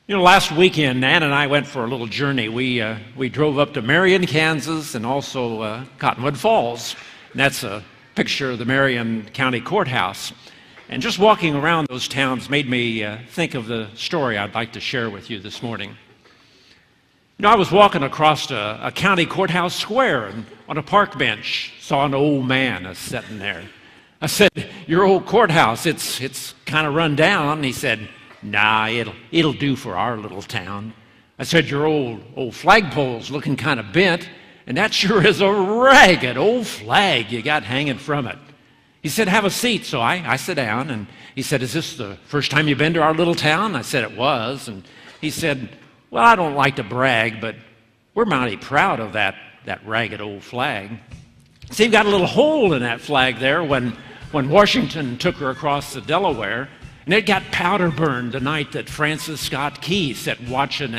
You know, last weekend, Ann and I went for a little journey. We drove up to Marion, Kansas, and also Cottonwood Falls. And that's a picture of the Marion County Courthouse. And just walking around those towns made me think of the story I'd like to share with you this morning. You know, I was walking across a county courthouse square, and on a park bench, saw an old man sitting there. I said, "Your old courthouse, it's kind of run down." And he said, "Nah, it'll do for our little town." I said, "Your old flagpole's looking kind of bent, and that sure is a ragged old flag you got hanging from it." He said, "Have a seat." So I sat down, and he said, "Is this the first time you've been to our little town?" I said it was, and he said, "Well, I don't like to brag, but we're mighty proud of that ragged old flag." See, you've got a little hole in that flag there when Washington took her across the Delaware. And it got powder burned the night that Francis Scott Key sat watching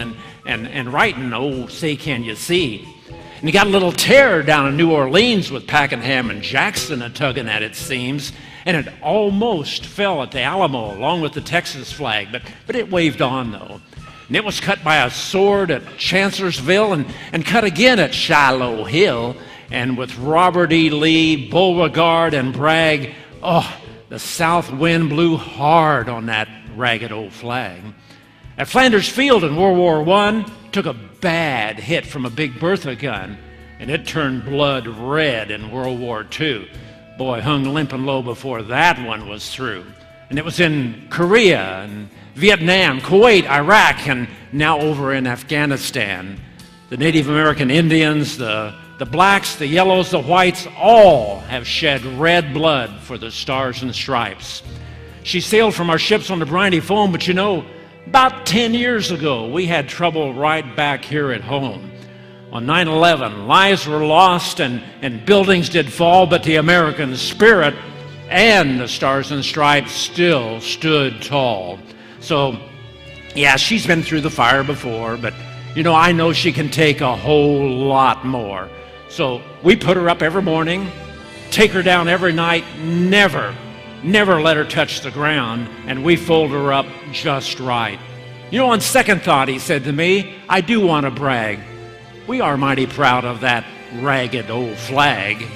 and writing, "Oh, say can you see." And he got a little tear down in New Orleans with Pakenham and Jackson a-tugging at it seams. And it almost fell at the Alamo along with the Texas flag, but it waved on though. And it was cut by a sword at Chancellorsville and cut again at Shiloh Hill. And with Robert E. Lee, Beauregard, and Bragg, the south wind blew hard on that ragged old flag. At Flanders Field in World War I, took a bad hit from a big Bertha gun, and it turned blood red in World War II. Boy, hung limping low before that one was through. And it was in Korea and Vietnam, Kuwait, Iraq, and now over in Afghanistan. The Native American Indians, the blacks, the yellows, the whites, all have shed red blood for the Stars and Stripes. She sailed from our ships on the briny foam, but you know, about 10 years ago, we had trouble right back here at home. On 9/11, lives were lost and buildings did fall, but the American spirit and the Stars and Stripes still stood tall. So, yeah, she's been through the fire before, but you know, I know she can take a whole lot more. So we put her up every morning, take her down every night, never let her touch the ground, and we fold her up just right. You know, on second thought, he said to me, "I do want to brag. We are mighty proud of that ragged old flag."